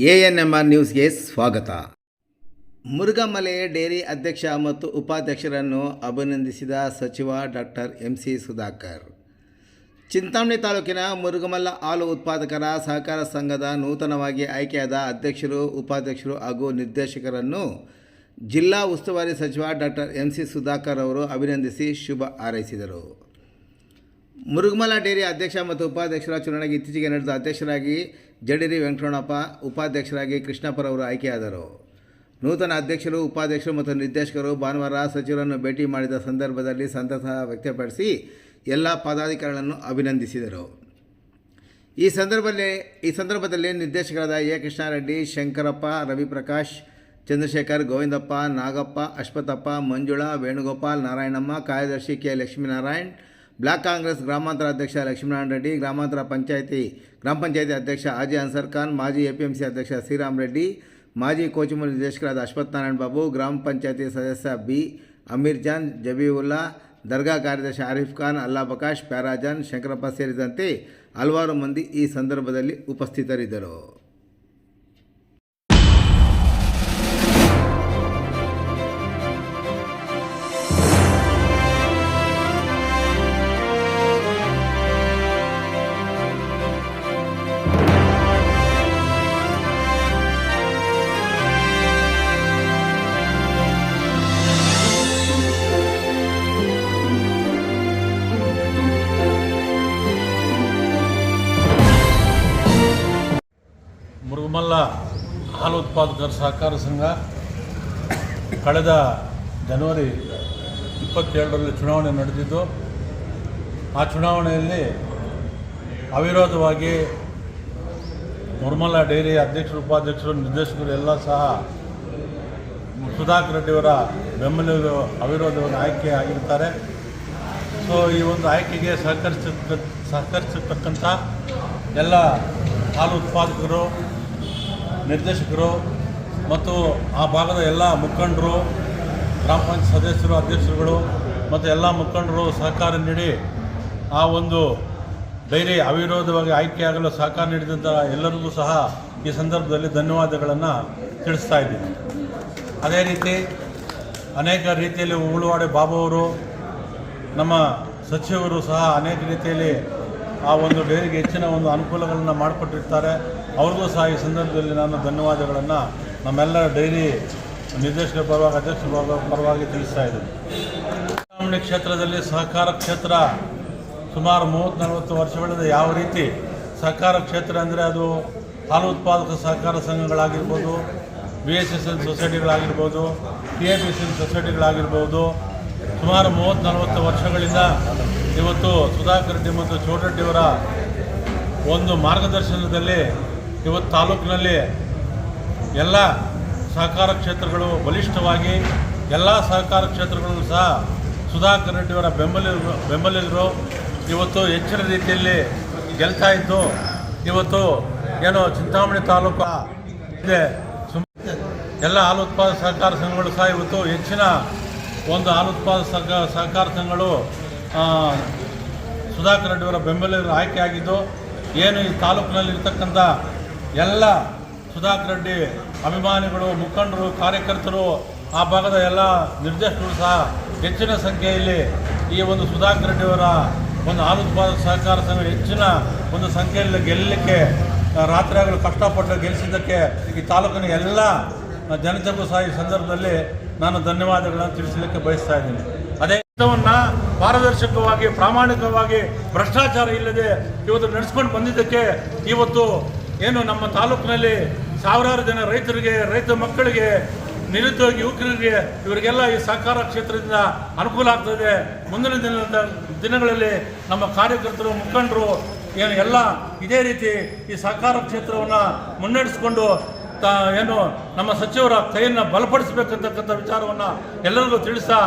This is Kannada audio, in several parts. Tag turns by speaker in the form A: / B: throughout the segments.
A: ANMR ನ್ಯೂಸ್ಗೆ ಸ್ವಾಗತ. ಮುರುಘಾಮಲೆ ಡೇರಿ ಅಧ್ಯಕ್ಷ ಮತ್ತು ಉಪಾಧ್ಯಕ್ಷರನ್ನು ಅಭಿನಂದಿಸಿದ ಸಚಿವ ಡಾಕ್ಟರ್ MC ಸುಧಾಕರ್. ಚಿಂತಾಮಣಿ ತಾಲೂಕಿನ ಮುರುಘಾಮಲ ಹಾಲು ಉತ್ಪಾದಕರ ಸಹಕಾರ ಸಂಘದ ನೂತನವಾಗಿ ಆಯ್ಕೆಯಾದ ಅಧ್ಯಕ್ಷರು, ಉಪಾಧ್ಯಕ್ಷರು ಹಾಗೂ ನಿರ್ದೇಶಕರನ್ನು ಜಿಲ್ಲಾ ಉಸ್ತುವಾರಿ ಸಚಿವ ಡಾಕ್ಟರ್ MC ಸುಧಾಕರ್ ಅವರು ಅಭಿನಂದಿಸಿ ಶುಭ ಹಾರೈಸಿದರು. ಮುರುಘಾಮಲ ಡೇರಿ ಅಧ್ಯಕ್ಷ ಮತ್ತು ಉಪಾಧ್ಯಕ್ಷರ ಚುನಾವಣೆಗೆ ಇತ್ತೀಚೆಗೆ ನಡೆದ ಅಧ್ಯಕ್ಷರಾಗಿ ಜಡೇರಿ ವೆಂಕಟರಮಣಪ್ಪ, ಉಪಾಧ್ಯಕ್ಷರಾಗಿ ಕೃಷ್ಣಪ್ಪರವರು ಆಯ್ಕೆಯಾದರು. ನೂತನ ಅಧ್ಯಕ್ಷರು, ಉಪಾಧ್ಯಕ್ಷರು ಮತ್ತು ನಿರ್ದೇಶಕರು ಭಾನುವಾರ ಸಚಿವರನ್ನು ಭೇಟಿ ಮಾಡಿದ ಸಂದರ್ಭದಲ್ಲಿ ಸಂತಸ ವ್ಯಕ್ತಪಡಿಸಿ ಎಲ್ಲ ಪದಾಧಿಕಾರಿಗಳನ್ನು ಅಭಿನಂದಿಸಿದರು. ಈ ಸಂದರ್ಭದಲ್ಲಿ ನಿರ್ದೇಶಕರಾದ ಎ. ಕೃಷ್ಣಾರೆಡ್ಡಿ, ಶಂಕರಪ್ಪ, ರವಿಪ್ರಕಾಶ್, ಚಂದ್ರಶೇಖರ್, ಗೋವಿಂದಪ್ಪ, ನಾಗಪ್ಪ, ಅಶ್ವತ್ಥಪ್ಪ, ಮಂಜುಳಾ, ವೇಣುಗೋಪಾಲ್, ನಾರಾಯಣಮ್ಮ, ಕಾರ್ಯದರ್ಶಿ ಕೆ. ಲಕ್ಷ್ಮೀನಾರಾಯಣ್, ಬ್ಲಾಕ್ ಕಾಂಗ್ರೆಸ್ ಗ್ರಾಮಾಂತರ ಅಧ್ಯಕ್ಷ ಲಕ್ಷ್ಮೀನಾರಾಯಣ ರೆಡ್ಡಿ, ಗ್ರಾಮ ಪಂಚಾಯತಿ ಅಧ್ಯಕ್ಷ ಹಾಜಿ ಅನ್ಸರ್ ಖಾನ್, ಮಾಜಿ APMC ಅಧ್ಯಕ್ಷ ಶ್ರೀರಾಮ್ ರೆಡ್ಡಿ, ಮಾಜಿ ಕೋಚಿಮುಲ್ ನಿರ್ದೇಶಕರಾದ ಅಶ್ವಥ್ ನಾರಾಯಣ ಬಾಬು, ಗ್ರಾಮ ಪಂಚಾಯತಿ ಸದಸ್ಯ ಬಿ. ಅಮೀರ್ ಜಾನ್, ಜಬೀವುಲ್ಲಾ, ದರ್ಗಾ ಕಾರ್ಯದರ್ಶಿ ಆರಿಫ್ ಖಾನ್, ಅಲ್ಲಾ ಬಕಾಶ್, ಪ್ಯಾರಾಜಾನ್, ಶಂಕರಪ್ಪ ಸೇರಿದಂತೆ ಹಲವಾರು ಮಂದಿ ಈ ಸಂದರ್ಭದಲ್ಲಿ ಉಪಸ್ಥಿತರಿದ್ದರು.
B: ಮುರುಘಾಮಲ ಹಾಲು ಉತ್ಪಾದಕರ ಸಹಕಾರ ಸಂಘ ಕಳೆದ ಜನವರಿ 27ರಲ್ಲಿ ಚುನಾವಣೆ ನಡೆದಿದ್ದು, ಆ ಚುನಾವಣೆಯಲ್ಲಿ ಅವಿರೋಧವಾಗಿ ಮುರುಘಾಮಲ ಡೈರಿ ಅಧ್ಯಕ್ಷರು, ಉಪಾಧ್ಯಕ್ಷರು, ನಿರ್ದೇಶಕರು ಎಲ್ಲ ಸಹ ಸುಧಾಕರ್ ರೆಡ್ಡಿಯವರ ಬೆಂಬಲಿಗರು ಅವಿರೋಧವಾಗಿ ಆಯ್ಕೆ ಆಗಿರ್ತಾರೆ. ಸೊ ಈ ಒಂದು ಆಯ್ಕೆಗೆ ಸಹಕರಿಸಿರ್ತಕ್ಕಂಥ ಎಲ್ಲ ಹಾಲು ಉತ್ಪಾದಕರು, ನಿರ್ದೇಶಕರು ಮತ್ತು ಆ ಭಾಗದ ಎಲ್ಲ ಮುಖಂಡರು, ಗ್ರಾಮ ಪಂಚಾಯತ್ ಸದಸ್ಯರು, ಅಧ್ಯಕ್ಷರುಗಳು ಮತ್ತು ಎಲ್ಲ ಮುಖಂಡರು ಸಹಕಾರ ನೀಡಿ ಆ ಒಂದು ಡೈರಿ ಅವಿರೋಧವಾಗಿ ಆಯ್ಕೆಯಾಗಲು ಸಹಕಾರ ನೀಡಿದಂಥ ಎಲ್ಲರಿಗೂ ಸಹ ಈ ಸಂದರ್ಭದಲ್ಲಿ ಧನ್ಯವಾದಗಳನ್ನು ತಿಳಿಸ್ತಾ ಇದ್ದೀನಿ. ಅದೇ ರೀತಿ ಅನೇಕ ರೀತಿಯಲ್ಲಿ ಉಳುವಾಡೆ ಬಾಬು ಅವರು, ನಮ್ಮ ಸಚಿವರು ಸಹ ಅನೇಕ ರೀತಿಯಲ್ಲಿ ಆ ಒಂದು ಡೈರಿಗೆ ಹೆಚ್ಚಿನ ಒಂದು ಅನುಕೂಲಗಳನ್ನು ಮಾಡಿಕೊಟ್ಟಿರ್ತಾರೆ. ಅವ್ರಿಗೂ ಸಹ ಈ ಸಂದರ್ಭದಲ್ಲಿ ನಾನು ಧನ್ಯವಾದಗಳನ್ನು ನಮ್ಮೆಲ್ಲ ಡೈರಿ ನಿರ್ದೇಶಕರ ಪರವಾಗಿ, ಅಧ್ಯಕ್ಷರ ಪರವಾಗಿ ತಿಳಿಸ್ತಾ ಇದ್ದೀನಿ. ಚಿಂತಾಮಣಿ ಕ್ಷೇತ್ರದಲ್ಲಿ ಸಹಕಾರ ಕ್ಷೇತ್ರ ಸುಮಾರು 30-40 ವರ್ಷಗಳಿಂದ ಯಾವ ರೀತಿ ಸಹಕಾರ ಕ್ಷೇತ್ರ ಅಂದರೆ ಅದು ಹಾಲು ಉತ್ಪಾದಕ ಸಹಕಾರ ಸಂಘಗಳಾಗಿರ್ಬೋದು, VSSL ಸೊಸೈಟಿಗಳಾಗಿರ್ಬೋದು, TIBCL ಸೊಸೈಟಿಗಳಾಗಿರ್ಬೋದು, ಸುಮಾರು 30-40 ವರ್ಷಗಳಿಂದ ಇವತ್ತು ಸುಧಾಕರ್ ರೆಡ್ಡಿ ಮತ್ತು ಚೋಟರೆಡ್ಡಿಯವರ ಒಂದು ಮಾರ್ಗದರ್ಶನದಲ್ಲಿ ಇವತ್ತು ತಾಲೂಕಿನಲ್ಲಿ ಎಲ್ಲ ಸಹಕಾರ ಕ್ಷೇತ್ರಗಳು ಬಲಿಷ್ಠವಾಗಿ, ಎಲ್ಲ ಸಹಕಾರ ಕ್ಷೇತ್ರಗಳು ಸಹ ಸುಧಾಕರ್ ರೆಡ್ಡಿಯವರ ಬೆಂಬಲಿಗರು ಇವತ್ತು ಹೆಚ್ಚಿನ ರೀತಿಯಲ್ಲಿ ಗೆಲ್ತಾ ಇದ್ದು, ಇವತ್ತು ಏನು ಚಿಂತಾಮಣಿ ತಾಲೂಕು ಇದೆ ಎಲ್ಲ ಹಾಲು ಉತ್ಪಾದಕ ಸಹಕಾರ ಸಂಘಗಳು ಸಹ ಇವತ್ತು ಹೆಚ್ಚಿನ ಒಂದು ಹಾಲು ಉತ್ಪಾದಕ ಸಹಕಾರ ಸಂಘಗಳು ಸುಧಾಕರ್ ರೆಡ್ಡಿಯವರ ಬೆಂಬಲಿಗರು ಆಯ್ಕೆಯಾಗಿದ್ದು, ಏನು ಈ ತಾಲೂಕಿನಲ್ಲಿ ಇರ್ತಕ್ಕಂಥ ಎಲ್ಲ ಸುಧಾಕರ್ ರೆಡ್ಡಿ ಅಭಿಮಾನಿಗಳು, ಮುಖಂಡರು, ಕಾರ್ಯಕರ್ತರು, ಆ ಭಾಗದ ಎಲ್ಲ ನಿರ್ದೇಶಕರು ಸಹ ಹೆಚ್ಚಿನ ಸಂಖ್ಯೆಯಲ್ಲಿ ಈ ಒಂದು ಸುಧಾಕರ್ ರೆಡ್ಡಿಯವರ ಒಂದು ಹಾಲು ಉತ್ಪಾದಕ ಸಹಕಾರ ಸಂಘ ಹೆಚ್ಚಿನ ಒಂದು ಸಂಖ್ಯೆಯಲ್ಲಿ ಗೆಲ್ಲಲಿಕ್ಕೆ ರಾತ್ರಿ ಆಗಲು ಕಷ್ಟಪಟ್ಟು ಗೆಲ್ಲಿಸಿದ್ದಕ್ಕೆ ಈ ತಾಲೂಕಿನ ಎಲ್ಲ ಜನತೆಗೂ ಸಹ ಈ ಸಂದರ್ಭದಲ್ಲಿ ನಾನು ಧನ್ಯವಾದಗಳನ್ನು ತಿಳಿಸಲಿಕ್ಕೆ ಬಯಸ್ತಾ ಇದ್ದೀನಿ. ಅದೇ ಪಾರದರ್ಶಕವಾಗಿ, ಪ್ರಾಮಾಣಿಕವಾಗಿ, ಭ್ರಷ್ಟಾಚಾರ ಇಲ್ಲದೆ ಇವತ್ತು ನಡೆಸ್ಕೊಂಡು ಬಂದಿದ್ದಕ್ಕೆ ಇವತ್ತು ಏನು ನಮ್ಮ ತಾಲೂಕಿನಲ್ಲಿ ಸಾವಿರಾರು ಜನ ರೈತರಿಗೆ, ರೈತ ಮಕ್ಕಳಿಗೆ, ನಿರುದ್ಯೋಗಿ ಯುವಕರಿಗೆ, ಇವರಿಗೆಲ್ಲ ಈ ಸಹಕಾರ ಕ್ಷೇತ್ರದಿಂದ ಅನುಕೂಲ ಆಗ್ತದೆ. ಮುಂದಿನ ದಿನಗಳಲ್ಲಿ ನಮ್ಮ ಕಾರ್ಯಕರ್ತರು, ಮುಖಂಡರು ಏನು ಎಲ್ಲ ಇದೇ ರೀತಿ ಈ ಸಹಕಾರ ಕ್ಷೇತ್ರವನ್ನು ಮುನ್ನಡೆಸಿಕೊಂಡು ಏನು ನಮ್ಮ ಸಚಿವರ ಕೈಯನ್ನು ಬಲಪಡಿಸಬೇಕಂತಕ್ಕಂಥ ವಿಚಾರವನ್ನು ಎಲ್ಲರಿಗೂ ತಿಳಿಸ್ತಾ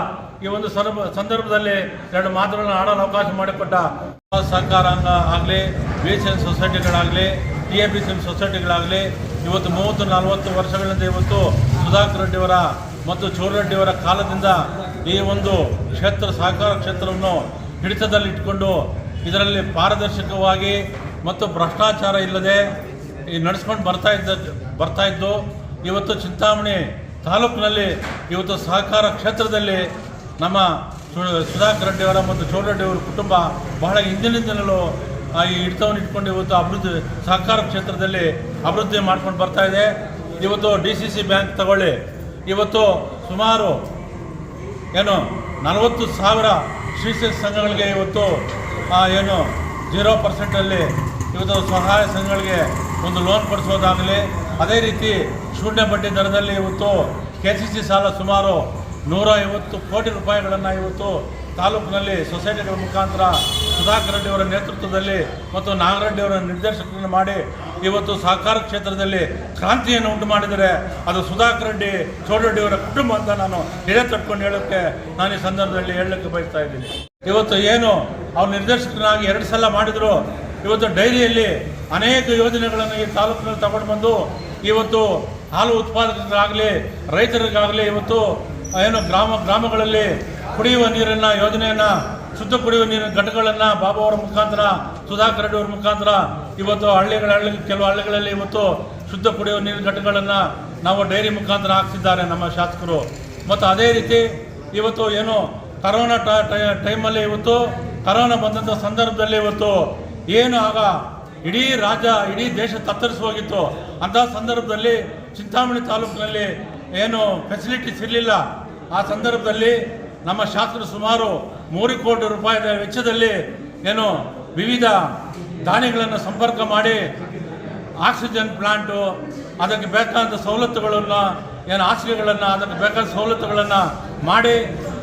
B: ಈ ಒಂದು ಸಂದರ್ಭದಲ್ಲಿ 2 ಮಾತುಗಳನ್ನು ಆಡಲು ಅವಕಾಶ ಮಾಡಿಕೊಟ್ಟ ಸಹಕಾರ ಆಗಲಿ, VSSL ಸೊಸೈಟಿಗಳಾಗಲಿ, TIBCL ಸೊಸೈಟಿಗಳಾಗಲಿ ಇವತ್ತು 30-40 ವರ್ಷಗಳಿಂದ ಇವತ್ತು ಸುಧಾಕರ್ ರೆಡ್ಡಿಯವರ ಮತ್ತು ಚೋಟರೆಡ್ಡಿಯವರ ಕಾಲದಿಂದ ಈ ಒಂದು ಸಹಕಾರ ಕ್ಷೇತ್ರವನ್ನು ಹಿಡಿತದಲ್ಲಿಟ್ಟುಕೊಂಡು ಇದರಲ್ಲಿ ಪಾರದರ್ಶಕವಾಗಿ ಮತ್ತು ಭ್ರಷ್ಟಾಚಾರ ಇಲ್ಲದೆ ನಡೆಸ್ಕೊಂಡು ಬರ್ತಾಯಿದ್ದು. ಇವತ್ತು ಚಿಂತಾಮಣಿ ತಾಲೂಕಿನಲ್ಲಿ ಇವತ್ತು ಸಹಕಾರ ಕ್ಷೇತ್ರದಲ್ಲಿ ನಮ್ಮ ಸುಧಾಕರ್ ರೆಡ್ಡಿಯವರ ಮತ್ತು ಚೌಡರೆಡ್ಡಿಯವರ ಕುಟುಂಬ ಬಹಳ ಹಿಂದಿನಿಂದಲೂ ಈ ಹಿಡಿತವನ್ನು ಇಟ್ಕೊಂಡು ಇವತ್ತು ಅಭಿವೃದ್ಧಿ ಸಹಕಾರ ಕ್ಷೇತ್ರದಲ್ಲಿ ಅಭಿವೃದ್ಧಿ ಮಾಡ್ಕೊಂಡು ಬರ್ತಾ ಇದೆ. ಇವತ್ತು DCC ಬ್ಯಾಂಕ್ ತಗೊಳ್ಳಿ, ಇವತ್ತು ಸುಮಾರು 40,000 ಶ್ರೀ ಸಂಘಗಳಿಗೆ ಇವತ್ತು 0% ಇವತ್ತು ಸಹಾಯ ಸಂಘಗಳಿಗೆ ಒಂದು ಲೋನ್ ಕೊಡಿಸೋದಾಗಲಿ, ಅದೇ ರೀತಿ ಶೂನ್ಯ ಬಡ್ಡಿ ದರದಲ್ಲಿ ಇವತ್ತು KCC ಸಾಲ ಸುಮಾರು 150 ಕೋಟಿ ರೂಪಾಯಿಗಳನ್ನು ಇವತ್ತು ತಾಲೂಕಿನಲ್ಲಿ ಸೊಸೈಟಿಗಳ ಮುಖಾಂತರ ಸುಧಾಕರ್ ರೆಡ್ಡಿಯವರ ನೇತೃತ್ವದಲ್ಲಿ ಮತ್ತು ನಾಗರೆಡ್ಡಿಯವರ ನಿರ್ದೇಶಕರನ್ನು ಮಾಡಿ ಇವತ್ತು ಸಹಕಾರ ಕ್ಷೇತ್ರದಲ್ಲಿ ಕ್ರಾಂತಿಯನ್ನು ಉಂಟು ಮಾಡಿದರೆ ಅದು ಸುಧಾಕರ್ ರೆಡ್ಡಿ ಚೌಡರೆಡ್ಡಿಯವರ ಕುಟುಂಬ ಅಂತ ನಾನು ಎಡೆ ತಟ್ಕೊಂಡು ಹೇಳೋಕ್ಕೆ ನಾನು ಈ ಸಂದರ್ಭದಲ್ಲಿ ಹೇಳಲಿಕ್ಕೆ ಬಯಸ್ತಾ ಇದ್ದೀನಿ. ಇವತ್ತು ಏನು ಅವ್ರ ನಿರ್ದೇಶಕರಾಗಿ 2 ಸಲ ಮಾಡಿದರು. ಇವತ್ತು ಡೈರಿಯಲ್ಲಿ ಅನೇಕ ಯೋಜನೆಗಳನ್ನು ಈ ತಾಲೂಕಿನಲ್ಲಿ ತಗೊಂಡು ಬಂದು ಇವತ್ತು ಹಾಲು ಉತ್ಪಾದಕರಿಗಾಗಲಿ ರೈತರಿಗಾಗಲಿ ಇವತ್ತು ಗ್ರಾಮಗಳಲ್ಲಿ ಕುಡಿಯುವ ನೀರಿನ ಯೋಜನೆಯನ್ನು, ಶುದ್ಧ ಕುಡಿಯುವ ನೀರಿನ ಘಟಕಗಳನ್ನು ಬಾಬು ಅವರ ಮುಖಾಂತರ, ಸುಧಾಕರ್ ರೆಡ್ಡಿ ಅವರ ಮುಖಾಂತರ ಇವತ್ತು ಕೆಲವು ಹಳ್ಳಿಗಳಲ್ಲಿ ಇವತ್ತು ಶುದ್ಧ ಕುಡಿಯುವ ನೀರಿನ ಘಟಕಗಳನ್ನು ನಾವು ಡೈರಿ ಮುಖಾಂತರ ಹಾಕ್ತಿದ್ದಾರೆ ನಮ್ಮ ಶಾಸಕರು. ಮತ್ತು ಅದೇ ರೀತಿ ಇವತ್ತು ಕರೋನಾ ಟೈಮಲ್ಲಿ ಇವತ್ತು ಕರೋನಾ ಬಂದಂಥ ಸಂದರ್ಭದಲ್ಲಿ ಇವತ್ತು ಆಗ ಇಡೀ ರಾಜ್ಯ ಇಡೀ ದೇಶ ತತ್ತರಿಸಿ ಹೋಗಿತ್ತು. ಅಂಥ ಸಂದರ್ಭದಲ್ಲಿ ಚಿಂತಾಮಣಿ ತಾಲೂಕಿನಲ್ಲಿ ಫೆಸಿಲಿಟೀಸ್ ಇರಲಿಲ್ಲ. ಆ ಸಂದರ್ಭದಲ್ಲಿ ನಮ್ಮ ಶಾಸಕರು ಸುಮಾರು 3 ಕೋಟಿ ರೂಪಾಯಿಯ ವೆಚ್ಚದಲ್ಲಿ ವಿವಿಧ ದಾನಿಗಳನ್ನು ಸಂಪರ್ಕ ಮಾಡಿ ಆಕ್ಸಿಜನ್ ಪ್ಲಾಂಟು, ಅದಕ್ಕೆ ಬೇಕಾದ ಸವಲತ್ತುಗಳನ್ನು ಹಾಸಿಗೆಗಳನ್ನು, ಅದಕ್ಕೆ ಬೇಕಾದ ಸವಲತ್ತುಗಳನ್ನು ಮಾಡಿ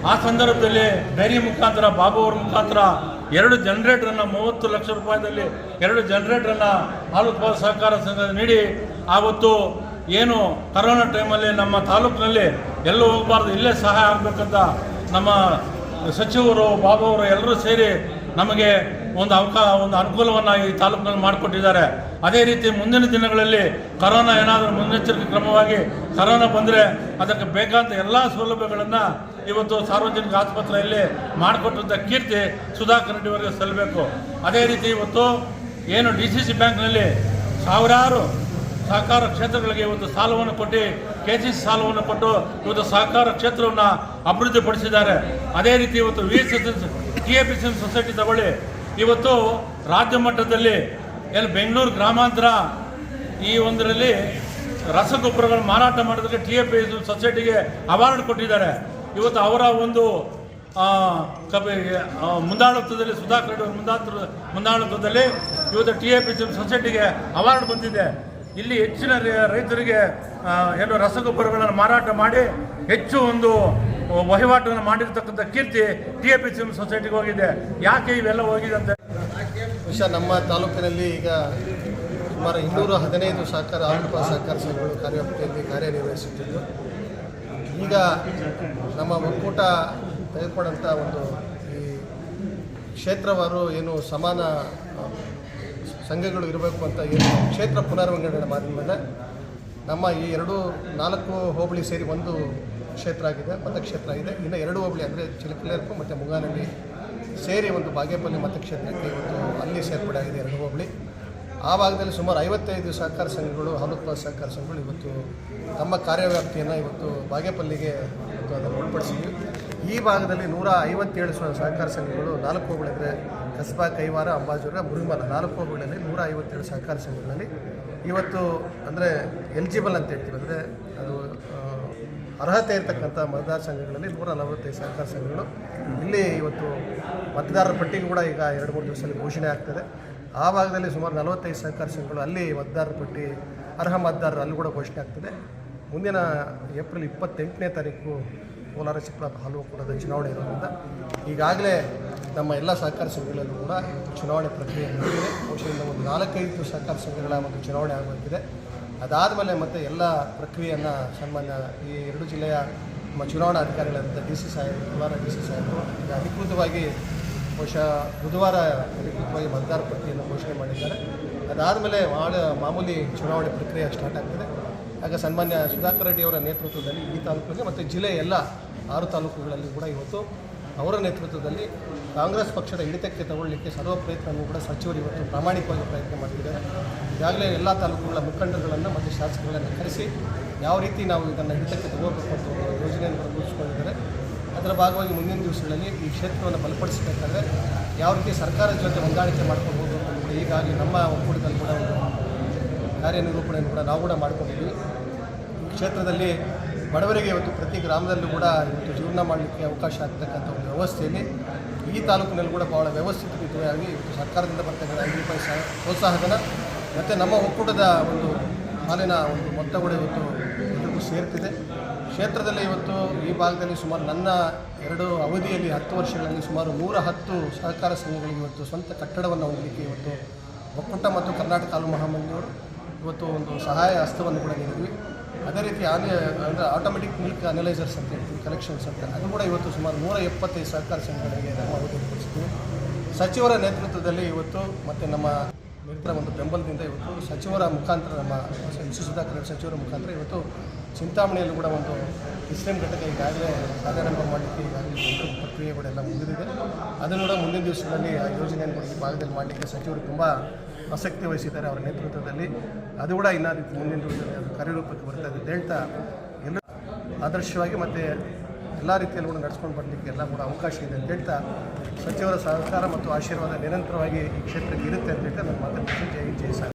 B: ಆ ಸಂದರ್ಭದಲ್ಲಿ ಡೈರಿ ಮುಖಾಂತರ ಬಾಬು ಅವ್ರ ಮುಖಾಂತರ 2 ಜನರೇಟರನ್ನು 30 ಲಕ್ಷ ರೂಪಾಯಿದಲ್ಲಿ 2 ಜನರೇಟರನ್ನು ಹಾಲು ಉತ್ಪಾದಕ ಸಹಕಾರ ಸಂಘ ನೀಡಿ ಆವತ್ತು ಕರೋನಾ ಟೈಮಲ್ಲಿ ನಮ್ಮ ತಾಲೂಕಿನಲ್ಲಿ ಎಲ್ಲೂ ಹೋಗಬಾರ್ದು, ಇಲ್ಲೇ ಸಹಾಯ ಆಗಬೇಕಂತ ನಮ್ಮ ಸಚಿವರು ಬಾಬು ಅವರು ಎಲ್ಲರೂ ಸೇರಿ ನಮಗೆ ಒಂದು ಅನುಕೂಲವನ್ನು ಈ ತಾಲೂಕಿನಲ್ಲಿ ಮಾಡಿಕೊಟ್ಟಿದ್ದಾರೆ. ಅದೇ ರೀತಿ ಮುಂದಿನ ದಿನಗಳಲ್ಲಿ ಕರೋನಾ ಏನಾದರೂ ಮುನ್ನೆಚ್ಚರಿಕೆ ಕ್ರಮವಾಗಿ ಕರೋನಾ ಬಂದರೆ ಅದಕ್ಕೆ ಬೇಕಾದ ಎಲ್ಲ ಸೌಲಭ್ಯಗಳನ್ನು ಇವತ್ತು ಸಾರ್ವಜನಿಕ ಆಸ್ಪತ್ರೆಯಲ್ಲಿ ಮಾಡಿಕೊಟ್ಟಂಥ ಕೀರ್ತಿ ಸುಧಾಕರ್ ರೆಡ್ಡಿಯವರಿಗೆ ಸಲ್ಲಬೇಕು. ಅದೇ ರೀತಿ ಇವತ್ತು DCC ಬ್ಯಾಂಕ್ನಲ್ಲಿ ಸಾವಿರಾರು ಸಹಕಾರ ಕ್ಷೇತ್ರಗಳಿಗೆ ಇವತ್ತು ಸಾಲವನ್ನು ಕೊಟ್ಟು KCC ಸಾಲವನ್ನು ಕೊಟ್ಟು ಇವತ್ತು ಸಹಕಾರ ಕ್ಷೇತ್ರವನ್ನು ಅಭಿವೃದ್ಧಿಪಡಿಸಿದ್ದಾರೆ. ಅದೇ ರೀತಿ ಇವತ್ತು TAPCM ಸೊಸೈಟಿ ತಗೊಳ್ಳಿ, ಇವತ್ತು ರಾಜ್ಯ ಮಟ್ಟದಲ್ಲಿ ಬೆಂಗಳೂರು ಗ್ರಾಮಾಂತರ ಈ ಒಂದರಲ್ಲಿ ರಸಗೊಬ್ಬರಗಳು ಮಾರಾಟ ಮಾಡೋದಕ್ಕೆ TAPCM ಸೊಸೈಟಿಗೆ ಅವಾರ್ಡ್ ಕೊಟ್ಟಿದ್ದಾರೆ. ಇವತ್ತು ಅವರ ಒಂದು ಮುಂದಾಳತ್ವದಲ್ಲಿ ಸುಧಾಕರ್ ರೆಡ್ಡಿ ಅವರ ಮುಂದಾಳತ್ವದಲ್ಲಿ ಇವತ್ತು TAPCM ಸೊಸೈಟಿಗೆ ಅವಾರ್ಡ್ ಬಂದಿದೆ. ಇಲ್ಲಿ ಹೆಚ್ಚಿನ ರೈತರಿಗೆ ರಸಗೊಬ್ಬರಗಳನ್ನು ಮಾರಾಟ ಮಾಡಿ ಹೆಚ್ಚು ಒಂದು ವಹಿವಾಟನ್ನು ಮಾಡಿರ್ತಕ್ಕಂಥ ಕೀರ್ತಿ TAPCM ಸೊಸೈಟಿಗೆ ಹೋಗಿದೆ. ಯಾಕೆ ಇವೆಲ್ಲ ಹೋಗಿದೆ ಅಂತ
C: ನಮ್ಮ ತಾಲೂಕಿನಲ್ಲಿ ಈಗ ಸುಮಾರು 215 ಹಾಲು ಸಹಕಾರ ಸಂಘಗಳು ಕಾರ್ಯವ್ಯಾಪ್ತಿಯಲ್ಲಿ ಕಾರ್ಯನಿರ್ವಹಿಸುತ್ತಿದ್ದು, ಈಗ ನಮ್ಮ ಒಕ್ಕೂಟ ತೆಗೆದುಕೊಂಡಂಥ ಒಂದು ಈ ಕ್ಷೇತ್ರವಾರು ಸಮಾನ ಸಂಘಗಳು ಇರಬೇಕು ಅಂತ ಕ್ಷೇತ್ರ ಪುನರ್ವಿಂಗಡಣೆ ಮಾಡಿದ ಮೇಲೆ ನಮ್ಮ ಈ 4 ಹೋಬಳಿ ಸೇರಿ ಒಂದು ಕ್ಷೇತ್ರ ಆಗಿದೆ, ಮತಕ್ಷೇತ್ರ ಆಗಿದೆ. ಇನ್ನು 2 ಹೋಬಳಿ ಅಂದರೆ ಚಿಲಕಲೇರ್ಪು ಮತ್ತು ಮುಗಾನಹಳ್ಳಿ ಸೇರಿ ಒಂದು ಬಾಗೇಪಲ್ಲಿ ಮತಕ್ಷೇತ್ರಕ್ಕೆ ಇವತ್ತು ಅಲ್ಲಿ ಸೇರ್ಪಡೆ ಆಗಿದೆ 2 ಹೋಬಳಿ. ಆ ಭಾಗದಲ್ಲಿ ಸುಮಾರು 55 ಸಹಕಾರ ಸಂಘಗಳು, ಹಾಲು ಉತ್ಪಾದಕ ಸಹಕಾರ ಸಂಘಗಳು ಇವತ್ತು ತಮ್ಮ ಕಾರ್ಯವ್ಯಾಪ್ತಿಯನ್ನು ಇವತ್ತು ಬಾಗೇಪಲ್ಲಿಗೆ ಅದನ್ನು ಒಳಪಡಿಸಿದ್ವಿ. ಈ ಭಾಗದಲ್ಲಿ 157 ಸಹಕಾರ ಸಂಘಗಳು 4 ಹೋಬಳಿ ಅಂದರೆ ಕಸ್ಬಾ, ಕೈವಾರ, ಅಂಬಾಜೂರ, ಮುರುಮಲ 4 ಹೋಬಳಿಗಳಲ್ಲಿ 157 ಸಹಕಾರ ಸಂಘಗಳಲ್ಲಿ ಇವತ್ತು ಅಂದರೆ ಎಲಿಜಿಬಲ್ ಅಂತ ಹೇಳ್ತೀವಿ, ಅಂದರೆ ಅದು ಅರ್ಹತೆ ಇರತಕ್ಕಂಥ ಮತದಾರ ಸಂಘಗಳಲ್ಲಿ 145 ಸಹಕಾರ ಸಂಘಗಳು ಇಲ್ಲಿ ಇವತ್ತು ಮತದಾರರ ಪಟ್ಟಿಗೆ ಕೂಡ ಈಗ 2-3 ದಿವಸದಲ್ಲಿ ಘೋಷಣೆ ಆಗ್ತದೆ. ಆ ಭಾಗದಲ್ಲಿ ಸುಮಾರು 45 ಸಹಕಾರ ಸಂಘಗಳು ಅಲ್ಲಿ ಮತದಾರರ ಪಟ್ಟಿ ಅರ್ಹ ಮತದಾರರು ಅಲ್ಲಿ ಕೂಡ ಘೋಷಣೆ ಆಗ್ತದೆ. ಮುಂದಿನ ಏಪ್ರಿಲ್ 28ನೇ ತಾರೀಕು ಕೋಲಾರ ಚಿಕ್ಕಬಳ್ಳಾಪುರ ಹಾಲು ಒಕ್ಕೂಟದ ಚುನಾವಣೆ ಇರೋದ್ರಿಂದ ಈಗಾಗಲೇ ನಮ್ಮ ಎಲ್ಲ ಸಹಕಾರ ಸಂಘಗಳಲ್ಲೂ ಕೂಡ ಚುನಾವಣೆ ಪ್ರಕ್ರಿಯೆ ನಡೆದಿದೆ. ಬಹುಶಃ ಒಂದು 4-5 ಸಹಕಾರ ಸಂಘಗಳ ಒಂದು ಚುನಾವಣೆ ಆಗಬೇಕಿದೆ. ಅದಾದಮೇಲೆ ಮತ್ತೆ ಎಲ್ಲ ಪ್ರಕ್ರಿಯೆಯನ್ನು ಸನ್ಮಾನ್ಯ ಈ 2 ಜಿಲ್ಲೆಯ ನಮ್ಮ ಚುನಾವಣಾ ಅಧಿಕಾರಿಗಳಾದಂಥ DC ಸಾಹೇಬರು, ಕೋಲಾರ DC ಸಾಹೇಬರು ಈಗ ಅಧಿಕೃತವಾಗಿ ಬಹುಶಃ ಬುಧವಾರ ಅಧಿಕೃತವಾಗಿ ಮತದಾರ ಪಟ್ಟಿಯನ್ನು ಘೋಷಣೆ ಮಾಡಿದ್ದಾರೆ. ಅದಾದಮೇಲೆ ಮಾಮೂಲಿ ಚುನಾವಣೆ ಪ್ರಕ್ರಿಯೆ ಸ್ಟಾರ್ಟ್ ಆಗ್ತದೆ. ಆಗ ಸನ್ಮಾನ್ಯ ಸುಧಾಕರ್ ರೆಡ್ಡಿಯವರ ನೇತೃತ್ವದಲ್ಲಿ ಈ ತಾಲೂಕಿನಲ್ಲಿ ಮತ್ತು ಜಿಲ್ಲೆಯ ಎಲ್ಲ 6 ತಾಲೂಕುಗಳಲ್ಲಿ ಕೂಡ ಇವತ್ತು ಅವರ ನೇತೃತ್ವದಲ್ಲಿ ಕಾಂಗ್ರೆಸ್ ಪಕ್ಷದ ಹಿಡಿತಕ್ಕೆ ತಗೊಳ್ಳಲಿಕ್ಕೆ ಸರ್ವ ಪ್ರಯತ್ನವನ್ನು ಕೂಡ ಸಚಿವರು ಇವತ್ತು ಪ್ರಾಮಾಣಿಕವಾಗಿ ಪ್ರಯತ್ನ ಮಾಡಿದ್ದಾರೆ. ಈಗಾಗಲೇ ಎಲ್ಲ ತಾಲೂಕುಗಳ ಮುಖಂಡರುಗಳನ್ನು ಮತ್ತು ಶಾಸಕರುಗಳನ್ನು ಕರೆಸಿ ಯಾವ ರೀತಿ ನಾವು ಇದನ್ನು ಹಿಡಿತಕ್ಕೆ ತಗೋಬೇಕು ಅಂತ ಒಂದು ಯೋಜನೆಯನ್ನು ರೂಪಿಸಿಕೊಂಡಿದ್ದಾರೆ. ಅದರ ಭಾಗವಾಗಿ ಮುಂದಿನ ದಿವಸಗಳಲ್ಲಿ ಈ ಕ್ಷೇತ್ರವನ್ನು ಬಲಪಡಿಸಬೇಕಾದ್ರೆ ಯಾವ ರೀತಿ ಸರ್ಕಾರದ ಜೊತೆ ಹೊಂದಾಣಿಕೆ ಮಾಡ್ಕೊಂಡು ಹೋಗಬೇಕು ಅಂತ ಈಗಾಗಲೇ ನಮ್ಮ ಒಕ್ಕೂಟದಲ್ಲಿ ಕೂಡ ಒಂದು ಕಾರ್ಯನಿರೂಪಣೆಯನ್ನು ಕೂಡ ನಾವು ಕೂಡ ಮಾಡ್ಕೊಂಡಿದ್ದೀವಿ. ಈ ಕ್ಷೇತ್ರದಲ್ಲಿ ಬಡವರಿಗೆ ಇವತ್ತು ಪ್ರತಿ ಗ್ರಾಮದಲ್ಲೂ ಕೂಡ ಇವತ್ತು ಜೀವನ ಮಾಡಲಿಕ್ಕೆ ಅವಕಾಶ ಆಗ್ತಕ್ಕಂಥ ಒಂದು ವ್ಯವಸ್ಥೆಯಲ್ಲಿ ಈ ತಾಲೂಕಿನಲ್ಲಿ ಕೂಡ ಭಾಳ ವ್ಯವಸ್ಥಿತ ರೀತಿಯಾಗಿ ಇವತ್ತು ಸರ್ಕಾರದಿಂದ ಬರ್ತಕ್ಕಂಥ 5 ರೂಪಾಯಿ ಪ್ರೋತ್ಸಾಹಧನ ಮತ್ತು ನಮ್ಮ ಒಕ್ಕೂಟದ ಒಂದು ಹಾಲಿನ ಒಂದು ಮೊತ್ತ ಕೂಡ ಇವತ್ತು ಎಲ್ಲರಿಗೂ ಸೇರ್ತಿದೆ. ಕ್ಷೇತ್ರದಲ್ಲಿ ಇವತ್ತು ಈ ಭಾಗದಲ್ಲಿ ಸುಮಾರು ನನ್ನ 2 ಅವಧಿಯಲ್ಲಿ 10 ವರ್ಷಗಳಲ್ಲಿ ಸುಮಾರು 110 ಸಹಕಾರ ಸಂಘಗಳಿಗೆ ಇವತ್ತು ಸ್ವಂತ ಕಟ್ಟಡವನ್ನು ಹೊಂದಲಿಕ್ಕೆ ಇವತ್ತು ಒಕ್ಕೂಟ ಮತ್ತು ಕರ್ನಾಟಕ ಹಾಲು ಮಹಾಮಂಡಳಿಯವರು ಇವತ್ತು ಒಂದು ಸಹಾಯ ಹಸ್ತವನ್ನು ಕೂಡ ನೀಡಿದ್ವಿ. ಅದೇ ರೀತಿ ಅಂದರೆ ಆಟೋಮೆಟಿಕ್ ಮಿಲ್ಕ್ ಅನಲೈಸರ್ಸ್ ಅಂತ ಹೇಳ್ತೀವಿ, ಕಲೆಕ್ಷನ್ಸ್ ಅಂತ, ಅದು ಕೂಡ ಇವತ್ತು ಸುಮಾರು 175 ಸಹಕಾರ ಸಂಘಗಳಿಗೆ ನಮ್ಮ ಅವಧಿಗೊಳಿಸ್ತೀವಿ. ಸಚಿವರ ನೇತೃತ್ವದಲ್ಲಿ ಇವತ್ತು ಮತ್ತು ನಮ್ಮ ನಿರಂತರ ಒಂದು ಬೆಂಬಲದಿಂದ ಇವತ್ತು ಸಚಿವರ ಮುಖಾಂತರ ನಮ್ಮ MC ಸುಧಾಕರ್ ಸಚಿವರ ಮುಖಾಂತರ ಇವತ್ತು ಚಿಂತಾಮಣಿಯಲ್ಲೂ ಕೂಡ ಒಂದು ಇಸ್ಲೇಂ ಘಟಕ ಈಗಾಗಲೇ ಕಾರ್ಯಾರಂಭ ಮಾಡಲಿಕ್ಕೆ ಈಗಾಗಲೇ ಪ್ರಕ್ರಿಯೆಗಳೆಲ್ಲ ಮುಗಿದಿದೆ. ಅದನ್ನು ಕೂಡ ಮುಂದಿನ ದಿವಸಗಳಲ್ಲಿ ಆ ಯೋಜನೆಯನ್ನು ಈ ಭಾಗದಲ್ಲಿ ಮಾಡಲಿಕ್ಕೆ ಸಚಿವರು ತುಂಬ ಆಸಕ್ತಿ ವಹಿಸಿದ್ದಾರೆ ಅವರ ನೇತೃತ್ವದಲ್ಲಿ. ಅದು ಕೂಡ ಇನ್ನೂ ರೀತಿ ಮುಂದಿನ ದಿವಸದಲ್ಲಿ ಅದು ಕಾರ್ಯರೂಪಕ್ಕೆ ಬರ್ತಾ ಇದೆ ಅಂತ ಹೇಳ್ತಾ ಎಲ್ಲ ಆದರ್ಶವಾಗಿ ಮತ್ತು ಎಲ್ಲ ರೀತಿಯಲ್ಲೂ ಕೂಡ ನಡೆಸ್ಕೊಂಡು ಬರಲಿಕ್ಕೆ ಎಲ್ಲ ಕೂಡ ಅವಕಾಶ ಇದೆ ಅಂತ ಹೇಳ್ತಾ ಸಚಿವರ ಸಹಕಾರ ಮತ್ತು ಆಶೀರ್ವಾದ ನಿರಂತರವಾಗಿ ಈ ಕ್ಷೇತ್ರಕ್ಕೆ ಇರುತ್ತೆ ಅಂತ ಹೇಳ್ತಾ ನನ್ನ ಮಾತನ್ನು ಜೈ ಜೈ ಸಾರ್.